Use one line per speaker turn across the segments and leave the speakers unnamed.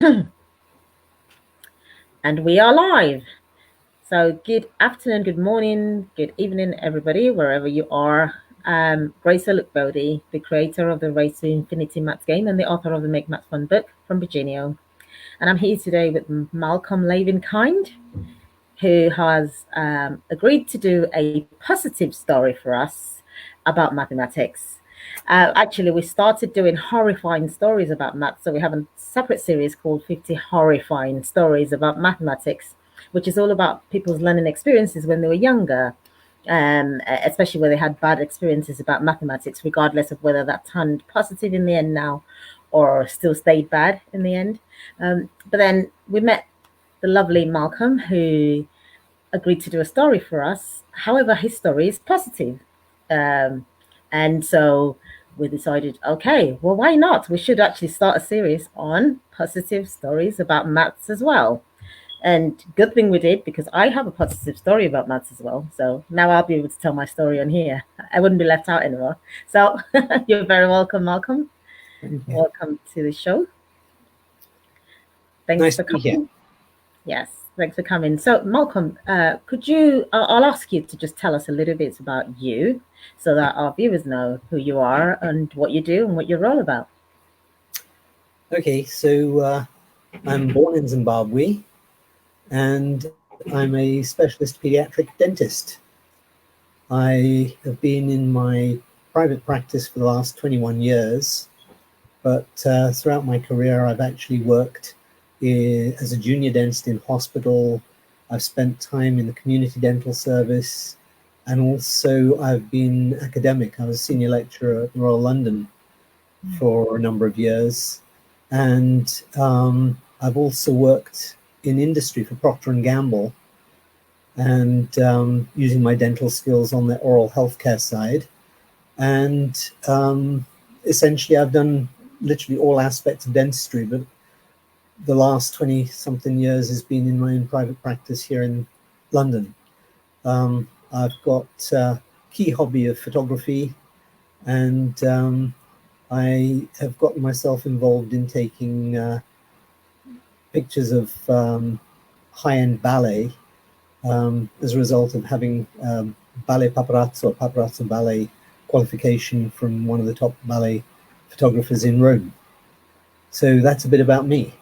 And we are live. So, good afternoon, good morning, good evening, everybody, wherever you are. Grace Olugbodi, the creator of the Race to Infinity Maths game and the author of the Make Maths Fun book from Virginia. And I'm here today with Malcolm Levinkind, who has agreed to do a positive story for us about mathematics. Actually, we started doing horrifying stories about maths, so we have a separate series called 50 Horrifying Stories about Mathematics, which is all about people's learning experiences when they were younger, especially where they had bad experiences about mathematics, regardless of whether that turned positive in the end now or still stayed bad in the end. But then we met the lovely Malcolm, who agreed to do a story for us. However, his story is positive. And so we decided, okay, well, why not? We should actually start a series on positive stories about maths as well. And good thing we did, because I have a positive story about maths as well. So now I'll be able to tell my story on here. I wouldn't be left out anymore. So you're very welcome, Malcolm. Welcome to the show. Thanks
nice
for
to be here.
coming. Yes, thanks for coming. So, Malcolm, could you? I'll ask you to just tell us a little bit about you, so that our viewers know who you are and what you do and what you're all about.
Okay, so I'm born in Zimbabwe, and I'm a specialist pediatric dentist. I have been in my private practice for the last 21 years, but throughout my career, I've actually worked as a junior dentist in hospital. I've spent time in the community dental service, and also I've been academic. I was a senior lecturer at the Royal London for a number of years, and I've also worked in industry for Procter & Gamble, and using my dental skills on the oral healthcare side. And essentially I've done literally all aspects of dentistry, but the last 20 something years has been in my own private practice here in London. I've got a key hobby of photography, and I have gotten myself involved in taking pictures of high-end ballet as a result of having ballet paparazzo ballet qualification from one of the top ballet photographers in Rome. So that's a bit about me.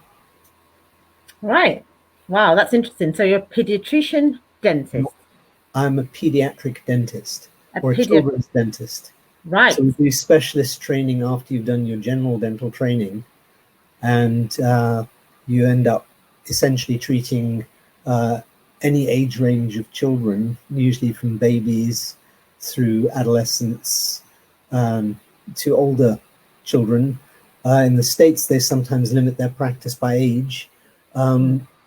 Right. Wow, that's interesting. So you're a pediatrician dentist.
I'm a pediatric dentist, or a children's dentist.
Right.
So we do specialist training after you've done your general dental training, and you end up essentially treating any age range of children, usually from babies through adolescents to older children. In the States, they sometimes limit their practice by age.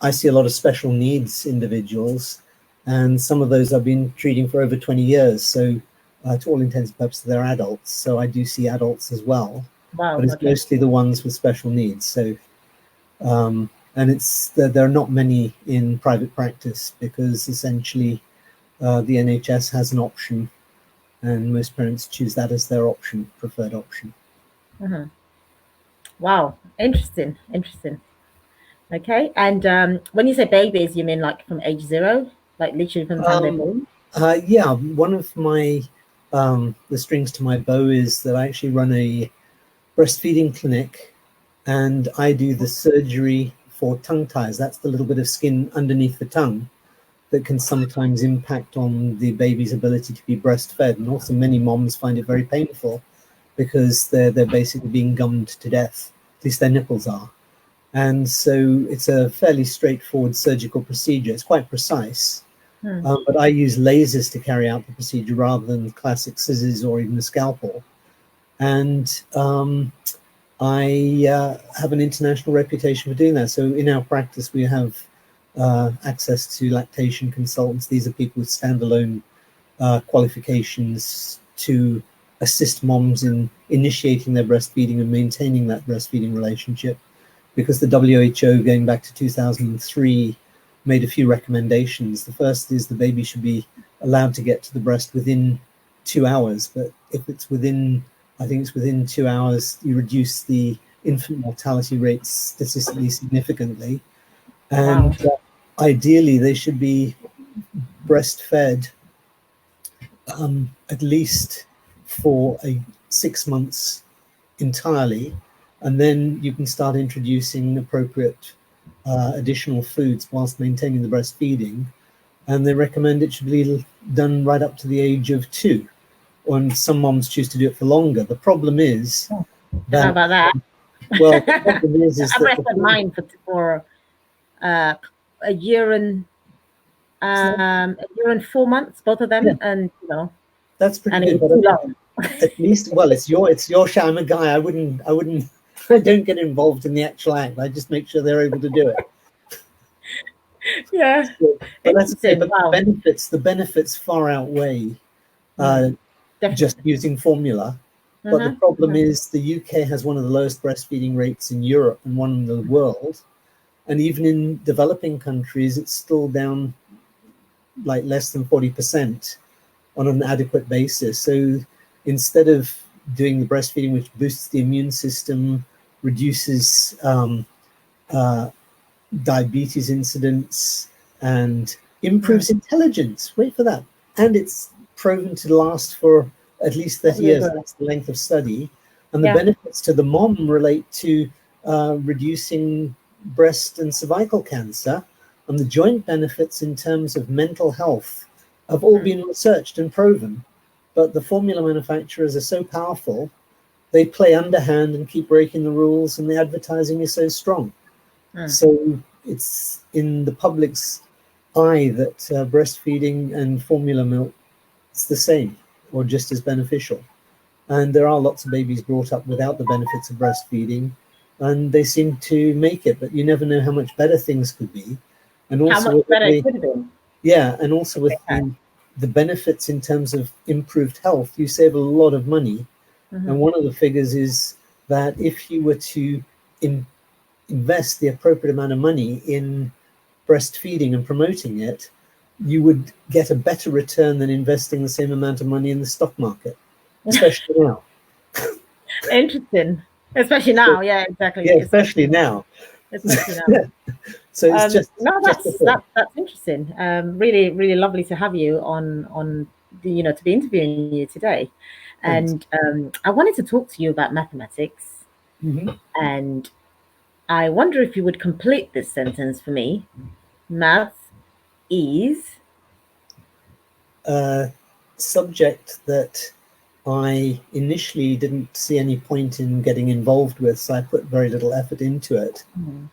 I see a lot of special needs individuals, and some of those I've been treating for over 20 years. So to all intents and purposes, they're adults. So I do see adults as well.
Wow,
but it's mostly the ones with special needs. So, and there are not many in private practice, because essentially the NHS has an option, and most parents choose that as their option, preferred option.
Mm-hmm. Wow, interesting. Okay, and when you say babies, you mean like from age 0, like literally from the time they're born?
Yeah, one of my the strings to my bow is that I actually run a breastfeeding clinic, and I do the surgery for tongue ties. That's the little bit of skin underneath the tongue that can sometimes impact on the baby's ability to be breastfed. And also many moms find it very painful, because they're basically being gummed to death, at least their nipples are. And so it's a fairly straightforward surgical procedure. It's quite precise. But I use lasers to carry out the procedure rather than classic scissors or even a scalpel. And I have an international reputation for doing that. So in our practice, we have access to lactation consultants. These are people with standalone qualifications to assist moms in initiating their breastfeeding and maintaining that breastfeeding relationship, because the WHO, going back to 2003, made a few recommendations. The first is the baby should be allowed to get to the breast within 2 hours, but if it's within, I think it's within 2 hours, you reduce the infant mortality rates statistically significantly.
Wow.
And ideally, they should be breastfed at least for 6 months entirely, and then you can start introducing appropriate additional foods whilst maintaining the breastfeeding. And they recommend it should be done right up to the age of 2, and some moms choose to do it for longer. The problem is
Don't know
that,
about that.
well, the problem is
I
that
breastfed mine for a year and a year and 4 months, both of
yeah,
them, and
that's pretty
and it
good.
was
But
too long.
at least, well, it's your show. I'm a guy. I wouldn't I don't get involved in the actual act. I just make sure they're able to do it.
Yeah,
So, but that's okay.
interesting.
But
Wow.
the benefits far outweigh
Mm,
just
definitely.
using formula. But the
Uh-huh,
problem
uh-huh.
is the UK has one of the lowest breastfeeding rates in Europe and one in the world. And even in developing countries, it's still down like less than 40% on an adequate basis. So instead of doing the breastfeeding, which boosts the immune system, reduces uh, diabetes incidence, and
Mm,
improves intelligence. Wait for that. And it's proven to last for at least 30
totally
years.
agree.
That's the length of study. And the
Yeah.
benefits to the mom relate to reducing breast and cervical cancer. And the joint benefits in terms of mental health have all
Mm,
been researched and proven. But the formula manufacturers are so powerful, they play underhand and keep breaking the rules, and the advertising is so strong.
mm,
So it's in the public's eye that breastfeeding and formula milk is the same or just as beneficial. And there are lots of babies brought up without the benefits of breastfeeding, and they seem to make it, but you never know how much better things could be. And
how
also
much
with
better it
the
could have been.
yeah, and also with
Okay.
the benefits in terms of improved health, you save a lot of money.
Mm-hmm.
And one of the figures is that if you were to invest the appropriate amount of money in breastfeeding and promoting it, you would get a better return than investing the same amount of money in the stock market, especially now.
Interesting. Especially
So,
now. Yeah,
yeah,
exactly.
especially now.
Especially now.
So it's
No,
just a
that's
thought.
that's interesting. Really, really lovely to have you on to be interviewing you today.
Thanks.
And I wanted to talk to you about mathematics.
Mm-hmm.
And I wonder if you would complete this sentence for me. Math is.
Subject that I initially didn't see any point in getting involved with, so I put very little effort into it.
Hmm.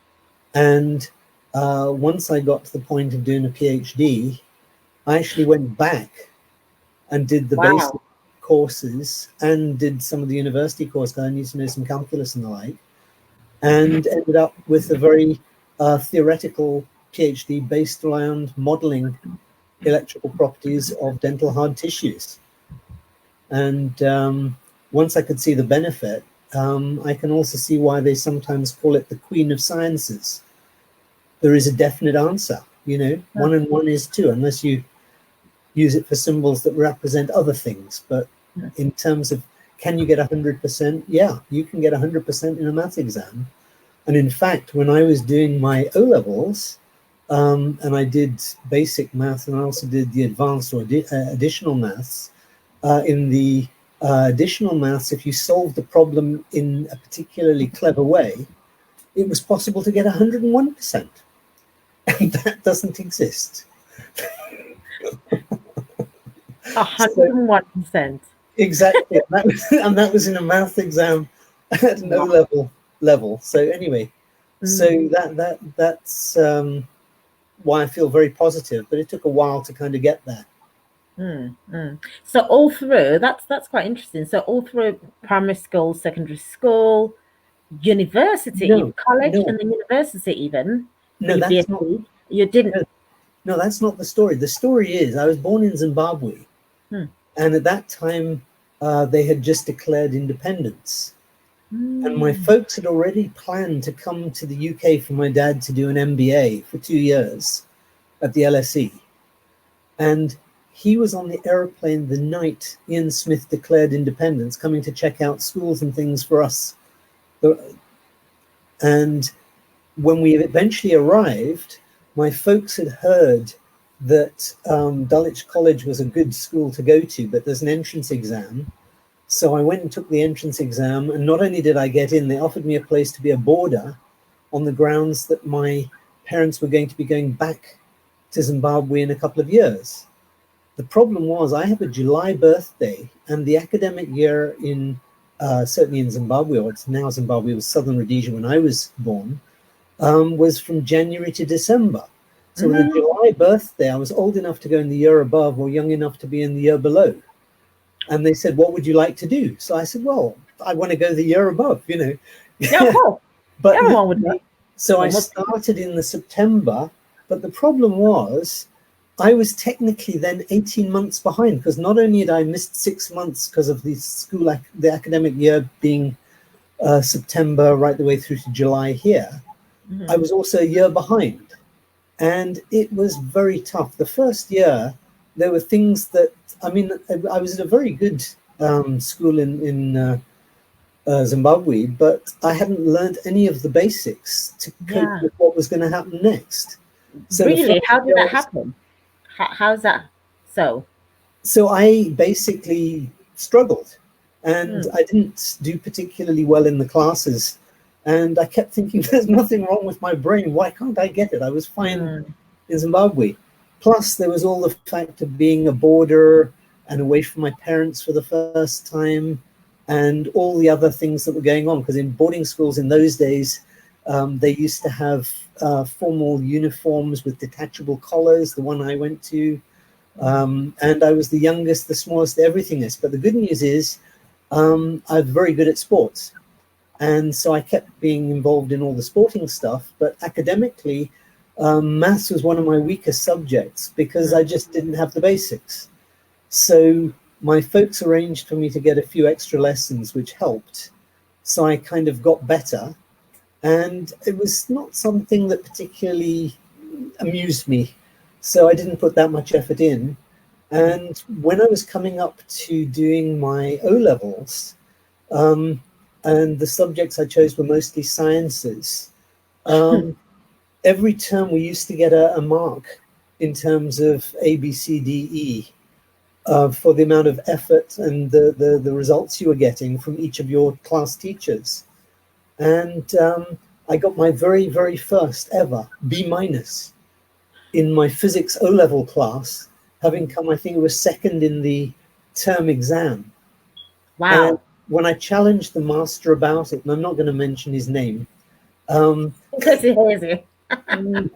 And once I got to the point of doing a PhD, I actually went back and did the basic
Wow.
courses and did some of the university courses. I need to know some calculus and the like, and ended up with a very theoretical PhD based around modeling electrical properties of dental hard tissues. And once I could see the benefit, I can also see why they sometimes call it the queen of sciences. There is a definite answer,
Hmm.
1 and 1 is 2, unless you use it for symbols that represent other things. But in terms of can you get 100%? Yeah, you can get 100% in a math exam. And in fact, when I was doing my O levels, and I did basic math, and I also did the advanced or additional maths. In the additional maths, if you solved the problem in a particularly clever way, it was possible to get 101%. And that doesn't exist. So
101%.
exactly, and that was in a math exam at an O
Wow.
level. So anyway, so
Mm,
that's why I feel very positive. But it took a while to kind of get there.
mm. So all through, that's quite interesting. So all through primary school, secondary school, university,
No,
college,
no,
and then university even for
no.
your
That's not.
BSc, you didn't.
No, no, that's not the story. The story is I was born in Zimbabwe,
Hmm.
and at that time they had just declared independence. And my
Mm.
folks had already planned to come to the UK for my dad to do an MBA for 2 years at the LSE. And he was on the aeroplane the night Ian Smith declared independence, coming to check out schools and things for us, And when we eventually arrived, my folks had heard that Dulwich College was a good school to go to, but there's an entrance exam. So I went and took the entrance exam, and not only did I get in, they offered me a place to be a boarder on the grounds that my parents were going to be going back to Zimbabwe in a couple of years. The problem was I have a July birthday, and the academic year in certainly in Zimbabwe, or it's now Zimbabwe, it was Southern Rhodesia when I was born, was from January to December. So with a July birthday, I was old enough to go in the year above or young enough to be in the year below. And they said, what would you like to do? So I said, well, I want to go the year above, you know.
Yeah, of course.
But
Everyone would do.
so I started in the September, but the problem was I was technically then 18 months behind, because not only had I missed 6 months because of the the academic year being September right the way through to July here, I was also a year behind. And it was very tough. The first year, there were things that, I mean, I was at a very good school in Zimbabwe, but I hadn't learned any of the basics to cope with what was going to happen next. So
really? How did that happen? How's that so?
So I basically struggled, and I didn't do particularly well in the classes. And I kept thinking, there's nothing wrong with my brain. Why can't I get it? I was fine in Zimbabwe. Plus, there was all the fact of being a boarder and away from my parents for the first time, and all the other things that were going on. Because in boarding schools in those days, they used to have formal uniforms with detachable collars, the one I went to. And I was the youngest, the smallest, everythingest. But the good news is I was very good at sports. And so I kept being involved in all the sporting stuff. But academically, maths was one of my weakest subjects because I just didn't have the basics. So my folks arranged for me to get a few extra lessons, which helped. So I kind of got better. And it was not something that particularly amused me. So I didn't put that much effort in. And when I was coming up to doing my O-levels, and the subjects I chose were mostly sciences, every term we used to get a mark in terms of A, B, C, D, E for the amount of effort and the results you were getting from each of your class teachers. And I got my very, very first ever B- in my physics O-level class, having come, I think it was second in the term exam.
Wow.
And when I challenged the master about it, and I'm not going to mention his name.
Because he hears you.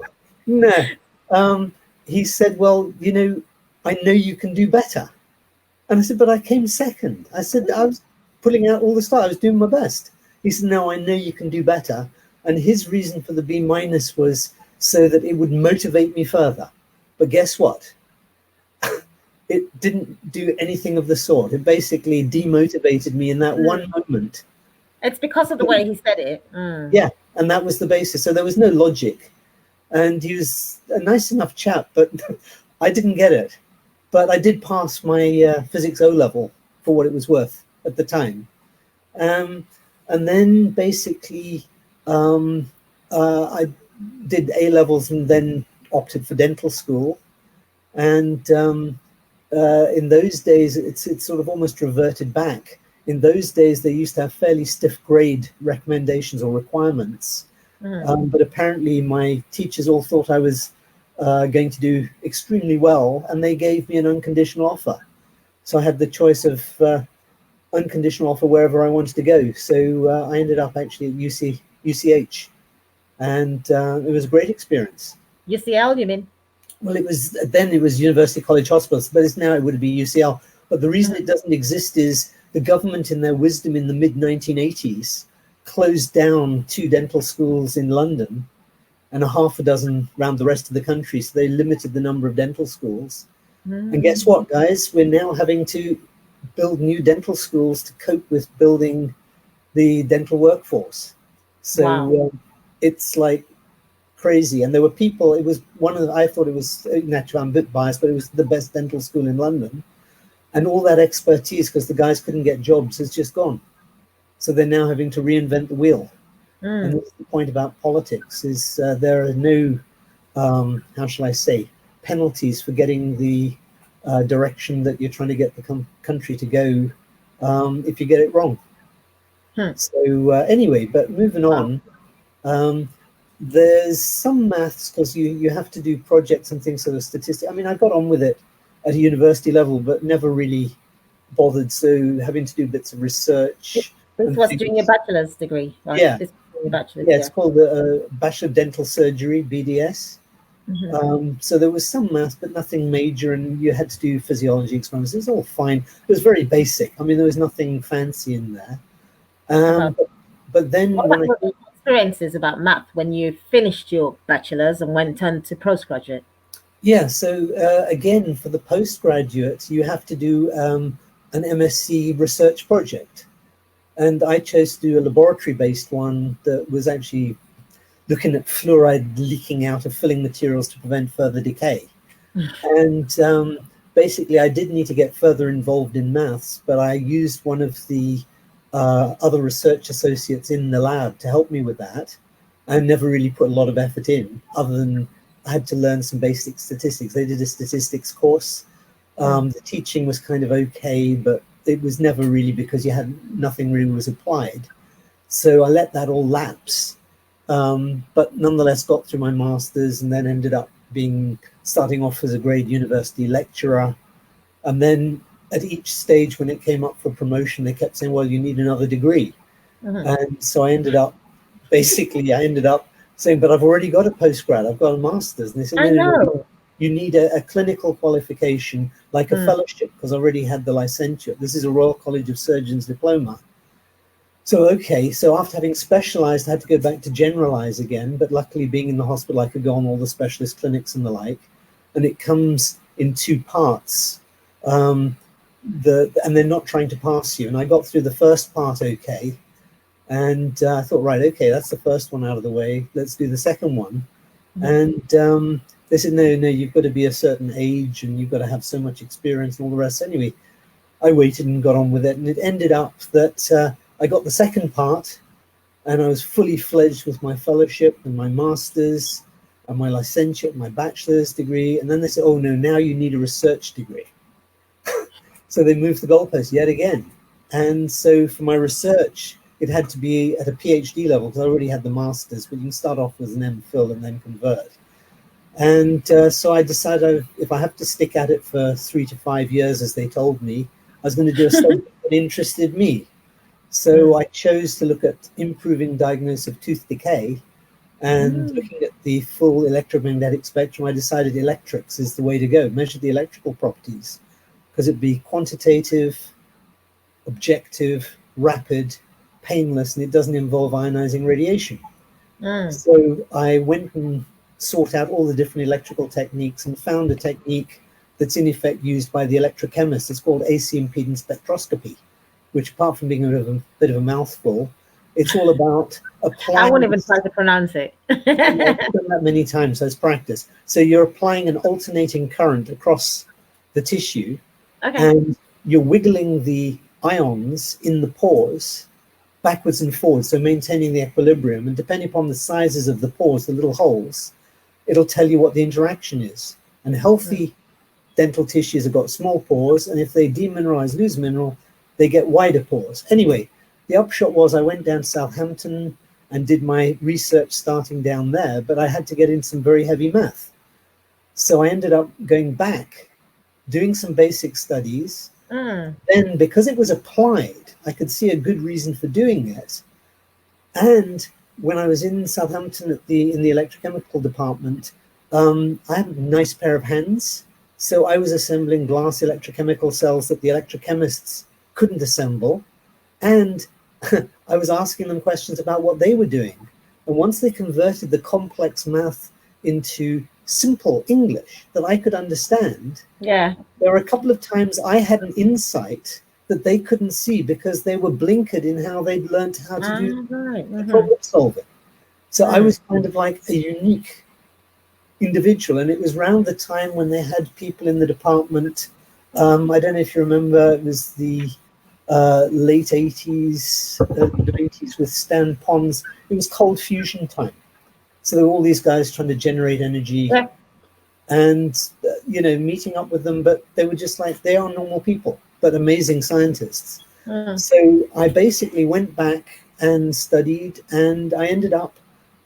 No. He said, well, you know, I know you can do better. And I said, but I came second. I said, I was pulling out all the stuff. I was doing my best. He said, no, I know you can do better. And his reason for the B- was so that it would motivate me further. But guess what? It didn't do anything of the sort. It basically demotivated me in that one moment.
It's because of the way he said it.
Yeah, and that was the basis. So there was no logic. And he was a nice enough chap, but I didn't get it. But I did pass my physics O-level for what it was worth at the time. And then basically I did A-levels and then opted for dental school. And in those days, it's sort of almost reverted back. In those days, they used to have fairly stiff grade recommendations or requirements. But apparently my teachers all thought I was going to do extremely well, and they gave me an unconditional offer. So I had the choice of unconditional offer wherever I wanted to go. So I ended up actually at UCH, and it was a great experience.
UCL, you mean?
Well, it was University College Hospital, but it would be UCL. But the reason it doesn't exist is the government, in their wisdom in the mid-1980s, closed down 2 dental schools in London and a half a dozen around the rest of the country. So they limited the number of dental schools. And guess what, guys? We're now having to build new dental schools to cope with building the dental workforce. So it's like crazy. And there were people, it was I thought it was, naturally I'm a bit biased, but it was the best dental school in London. And all that expertise, because the guys couldn't get jobs, has just gone. So they're now having to reinvent the wheel. And
Mm.
that's the point about politics is there are no, how shall I say, penalties for getting the direction that you're trying to get the country to go if you get it wrong.
Hmm.
So anyway, but moving
Wow.
on, um, there's some maths because you have to do projects and things sort of statistics. I mean, I got on with it at a university level, but never really bothered. So having to do bits of research
This
and
was doing your
things.
bachelor's degree, right?
Yeah,
This was doing your bachelor's,
yeah, it's
yeah.
called the Bachelor of Dental Surgery, BDS.
Hmm.
So there was some maths, but nothing major, and you had to do physiology experiments. It was all fine. It was very basic. I mean, there was nothing fancy in there.
Uh-huh.
But
What
then when
about
I
your experiences about math when you finished your bachelor's and went on to postgraduate?
yeah, so again, for the postgraduate, you have to do an MSc research project. And I chose to do a laboratory based one that was actually looking at fluoride leaking out of filling materials to prevent further decay. And basically, I did need to get further involved in maths, but I used one of the other research associates in the lab to help me with that. I never really put a lot of effort in, other than I had to learn some basic statistics. They did a statistics course.
Mm.
The teaching was kind of okay, but it was never really because you had nothing really was applied. So I let that all lapse, but nonetheless got through my master's and then ended up being starting off as a grade university lecturer. And then at each stage when it came up for promotion, they kept saying, well, you need another degree.
Hmm.
And so I ended up saying, but I've already got a postgrad, I've got a master's. And they said,
I
no, no, no,
know.
you need a clinical qualification like a
Mm.
fellowship, because I already had the licentiate. This is a Royal College of Surgeons diploma. So, okay, so after having specialized, I had to go back to generalize again. But luckily, being in the hospital, I could go on all the specialist clinics and the like. And it comes in two parts. Um, and they're not trying to pass you. And I got through the first part okay. And I thought, right, okay, that's the first one out of the way. Let's do the second one.
Mhm.
And they said, no, no, you've got to be a certain age and you've got to have so much experience and all the rest. Anyway, I waited and got on with it. And it ended up that I got the second part and I was fully fledged with my fellowship and my master's and my licentiate, my bachelor's degree. And then they said, oh, no, now you need a research degree. So they moved the goalpost yet again. And so for my research, it had to be at a PhD level because I already had the master's, but you can start off with an MPhil and then convert. And so I decided if I have to stick at it for 3 to 5 years, as they told me, I was going to do a subject that interested me. So
Mm.
I chose to look at improving diagnosis of tooth decay and
Mm.
looking at the full electromagnetic spectrum. I decided electrics is the way to go, measure the electrical properties, because it'd be quantitative, objective, rapid, painless, and it doesn't involve ionizing radiation.
Mm.
So I went and sought out all the different electrical techniques and found a technique that's in effect used by the electrochemists. It's called AC impedance spectroscopy, which apart from being a bit of a mouthful, it's all about
I won't
applying
even
this.
try to pronounce it.
I've done that many times, so it's practice. So you're applying an alternating current across the tissue
Okay.
and you're wiggling the ions in the pores backwards and forwards, so maintaining the equilibrium. And depending upon the sizes of the pores, the little holes, it'll tell you what the interaction is. And healthy dental tissues have got small pores, and if they demineralize, lose mineral, they get wider pores. Anyway, the upshot was I went down to Southampton and did my research starting down there, but I had to get in some very heavy math. So I ended up going back, doing some basic studies.
Mm.
Then, because it was applied, I could see a good reason for doing it. And when I was in Southampton in the electrochemical department, I had a nice pair of hands. So I was assembling glass electrochemical cells that the electrochemists couldn't assemble. And I was asking them questions about what they were doing. And once they converted the complex math into simple English that I could understand,
Yeah.
there were a couple of times I had an insight that they couldn't see because they were blinkered in how they'd learned how to
Ah,
do
right. Mm-hmm.
problem solving. So I
Mm.
was kind of like a unique individual. And it was around the time when they had people in the department. I don't know if you remember, it was the late 80s, early 90s with Stan Pons. It was cold fusion time. So there were all these guys trying to generate energy
Yeah.
and, meeting up with them, but they were just like, they are normal people, but amazing scientists.
Mm.
So I basically went back and studied, and I ended up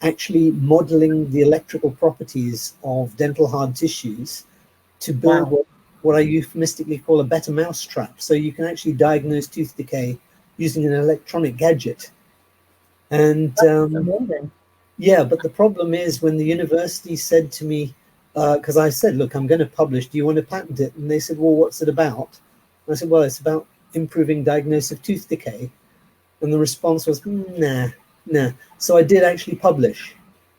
actually modeling the electrical properties of dental hard tissues to build
Wow.
what I euphemistically call a better mousetrap. So you can actually diagnose tooth decay using an electronic gadget. And
That's amazing.
yeah, but the problem is when the university said to me, because I said, look, I'm going to publish, do you want to patent it? And they said, well, what's it about? And I said, well, it's about improving diagnosis of tooth decay. And the response was, nah, nah. So I did actually publish,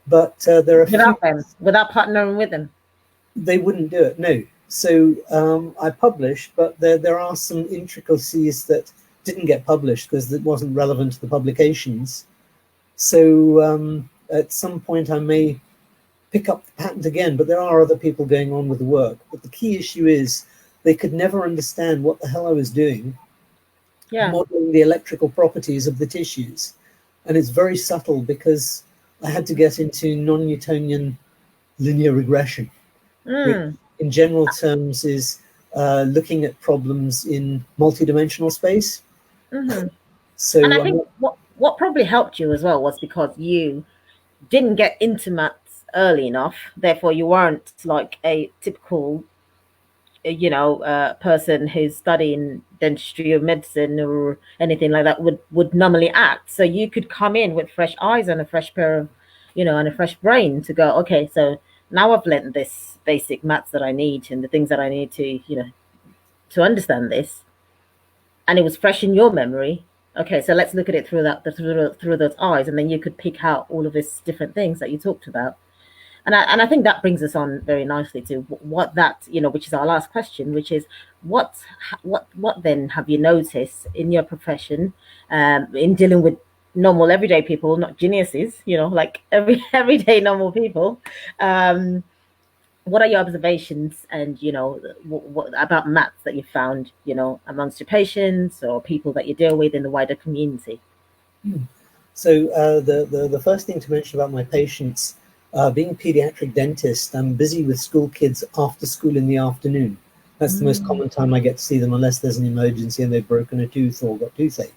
but there are a few,
Without them, without partnering with them.
they wouldn't do it, no. So I published, but there are some intricacies that didn't get published because it wasn't relevant to the publications. So at some point I may pick up the patent again, but there are other people going on with the work. But the key issue is they could never understand what the hell I was doing,
Yeah.
modeling the electrical properties of the tissues. And it's very subtle because I had to get into non-Newtonian linear regression, which
Mm.
in general terms is looking at problems in multidimensional space.
Hmm. And I
So
think what probably helped you as well was because you didn't get into maths early enough. Therefore, you weren't like a typical, person who's studying dentistry or medicine or anything like that would normally act. So you could come in with fresh eyes and a fresh pair of, and a fresh brain to go, okay, so now I've learned this basic maths that I need and the things that I need to, to understand this, and it was fresh in your memory. Okay, so let's look at it through those eyes, and then you could pick out all of these different things that you talked about. And I think that brings us on very nicely to what that, which is our last question, which is what then have you noticed in your profession, in dealing with normal everyday people, not geniuses, like everyday normal people. What are your observations and what about maths that you found amongst your patients or people that you deal with in the wider community?
So the first thing to mention about my patients, being a pediatric dentist, I'm busy with school kids after school in the afternoon. That's the most
Mm.
common time I get to see them, unless there's an emergency and they've broken a tooth or got toothache.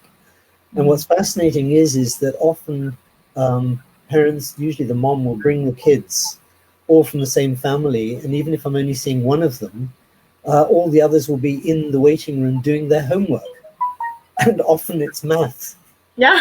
And
Mm.
what's fascinating is that often parents, usually the mom, will bring the kids all from the same family, and even if I'm only seeing one of them, all the others will be in the waiting room doing their homework, and often it's maths.
Yeah.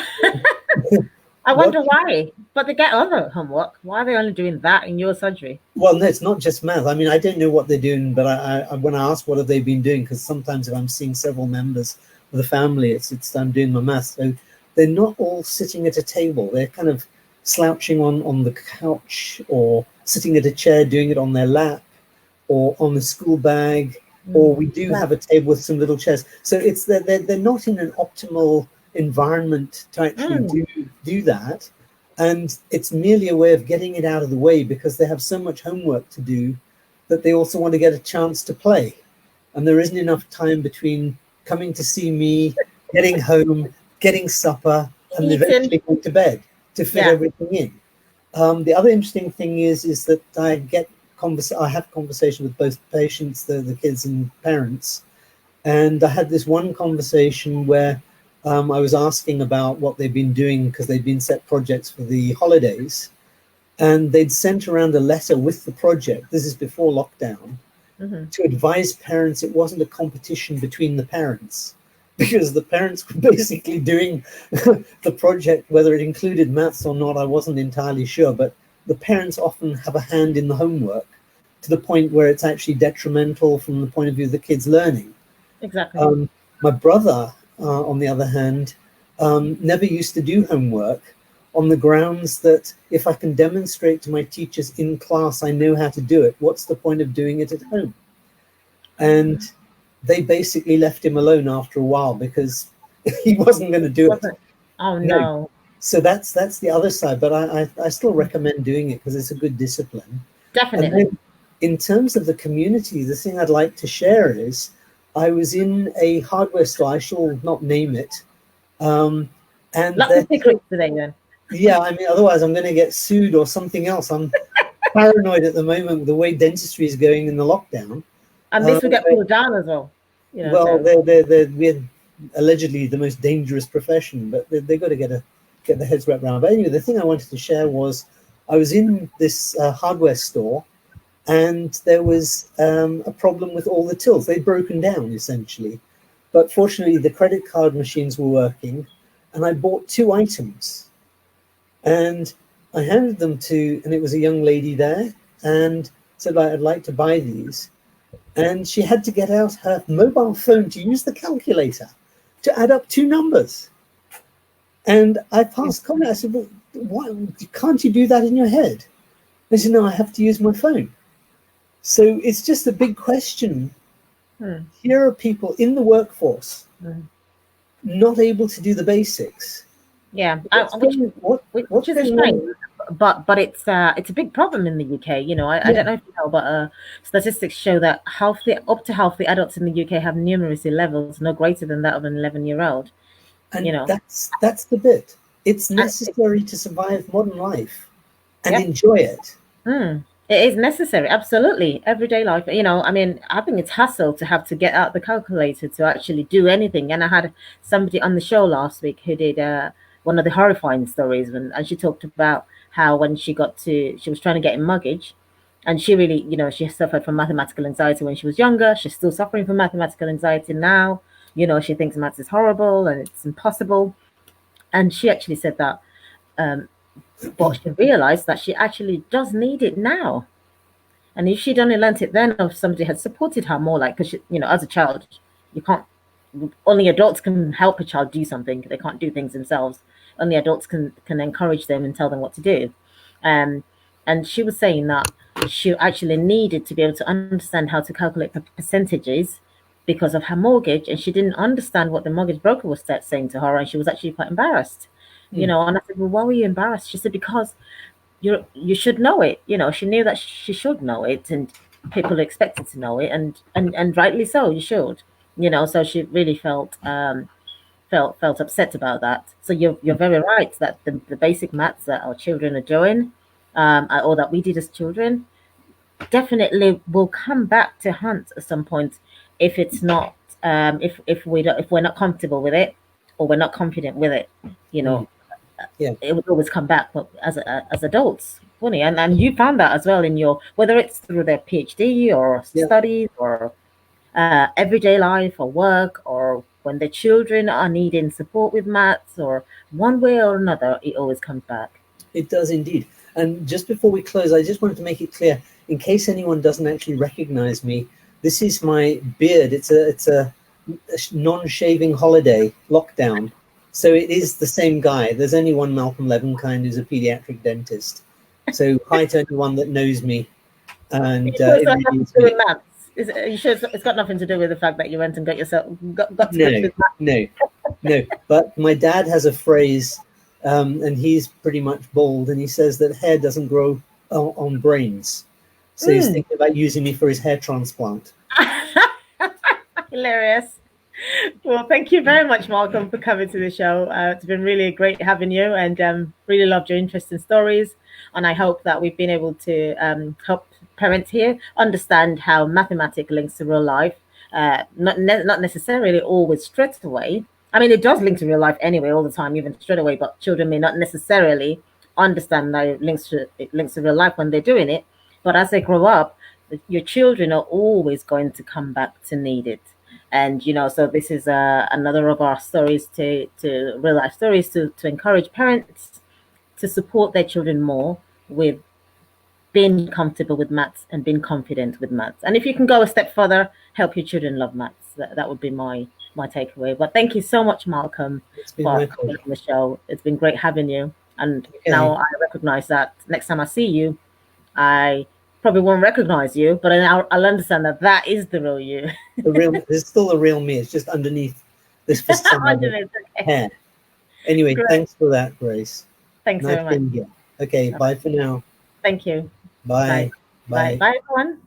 I
What
wonder why. But they get other homework. Why are they only doing that in your surgery?
Well, no, it's not just math. I mean, I don't know what they're doing, but I when I ask what have they been doing, because sometimes if I'm seeing several members of the family, it's I'm doing my math. So they're not all sitting at a table. They're kind of slouching on the couch or sitting at a chair, doing it on their lap or on the school bag. Or we do
Yeah.
have a table with some little chairs. So it's they're not in an optimal environment to actually
Mm.
do that. And it's merely a way of getting it out of the way because they have so much homework to do that they also want to get a chance to play. And there isn't enough time between coming to see me, getting home, getting supper, and
Eating.
eventually going to bed to fit
Yeah.
everything in. The other interesting thing is that I have conversation with both patients, the kids and parents. And I had this one conversation where I was asking about what they've been doing because they'd been set projects for the holidays, and they'd sent around a letter with the project. This is before lockdown,
Hmm.
to advise parents it wasn't a competition between the parents, because the parents were basically doing the project, whether it included maths or not, I wasn't entirely sure, but the parents often have a hand in the homework to the point where it's actually detrimental from the point of view of the kids learning.
Exactly.
My brother, on the other hand, never used to do homework on the grounds that if I can demonstrate to my teachers in class I know how to do it, what's the point of doing it at home? And they basically left him alone after a while because he wasn't going to do it.
Oh
No.
no.
So that's the other side, but I still recommend doing it because it's a good discipline. And
Definitely.
then in terms of the community, the thing I'd like to share is I was in a hardware store. I shall not name it. And
Lots of secrets today, then.
yeah, I mean, otherwise I'm going to get sued or something else. I'm paranoid at the moment with the way dentistry is going in the lockdown.
And this will get pulled down as well.
Well,
So
we're allegedly the most dangerous profession, but they've got to get their heads wrapped around. But anyway, the thing I wanted to share was I was in this hardware store, and there was a problem with all the tills. They'd broken down essentially, but fortunately the credit card machines were working, and I bought 2 items, and I handed them to, and it was a young lady there, and said, I'd like to buy these. And she had to get out her mobile phone to use the calculator to add up 2 numbers. And I passed comment. I said, well, why can't you do that in your head? They said, no, I have to use my phone. So it's just a big question. Here are people in the workforce not able to do the basics.
Yeah, which is a shame. But it's a big problem in the UK. I don't know if you know, but statistics show that up to half the adults in the UK have numeracy levels no greater than that of an 11-year-old.
And that's the bit. It's necessary to survive modern life and enjoy it.
It is necessary, absolutely. Everyday life. I mean, I think it's hassle to have to get out the calculator to actually do anything. And I had somebody on the show last week who did one of the horrifying stories, and she talked about how when she was trying to get in mortgage, and she really, she suffered from mathematical anxiety when she was younger. She's still suffering from mathematical anxiety now. She thinks maths is horrible and it's impossible. And she actually said that, but she realized that she actually does need it now. And if she'd only learnt it then, or if somebody had supported her more, like, because, as a child, you can't, only adults can help a child do something. They can't do things themselves. Only adults can encourage them and tell them what to do. And she was saying that she actually needed to be able to understand how to calculate percentages because of her mortgage, and she didn't understand what the mortgage broker was saying to her, and she was actually quite embarrassed. And I said, well, why were you embarrassed? She said, because you should know it. She knew that she should know it, and people expected to know it, and rightly so, you should. So she really felt upset about that. So you're very right that the basic maths that our children are doing, or that we did as children, definitely will come back to haunt at some point if it's not if we're not comfortable with it, or we're not confident with it. It would always come back as adults. Funny, and you found that as well in your, whether it's through their PhD or studies or everyday life or work, or when the children are needing support with maths, or one way or another, it always comes back.
It does indeed. And just before we close, I just wanted to make it clear, in case anyone doesn't actually recognize me, this is my beard. It's a non-shaving holiday lockdown. So it is the same guy. There's only one Malcolm Levinkind who's a pediatric dentist. So hi to anyone that knows me. And
Are you sure it's got nothing to do with the fact that you went and got
No. But my dad has a phrase, and he's pretty much bald, and he says that hair doesn't grow on brains. So he's thinking about using me for his hair transplant.
Hilarious. Well, thank you very much, Malcolm, for coming to the show. It's been really great having you, and really loved your interesting stories. And I hope that we've been able to help parents here understand how mathematics links to real life. Not necessarily always straight away. I mean, it does link to real life anyway, all the time, even straight away. But children may not necessarily understand that it links to real life when they're doing it. But as they grow up, your children are always going to come back to need it. And so this is another of our stories, to real life stories, to encourage parents to support their children more with being comfortable with maths and being confident with maths. And if you can go a step further, help your children love maths. That would be my takeaway. But thank you so much, Malcolm, for coming on the show. It's been great having you. And now I recognize that next time I see you, I probably won't recognize you, but I'll understand that is the real you.
There's still a real me. It's just underneath this facade hair. Anyway, thanks for that, Grace.
Thanks very much.
Okay, bye for now.
Thank you.
Bye.
Bye, everyone.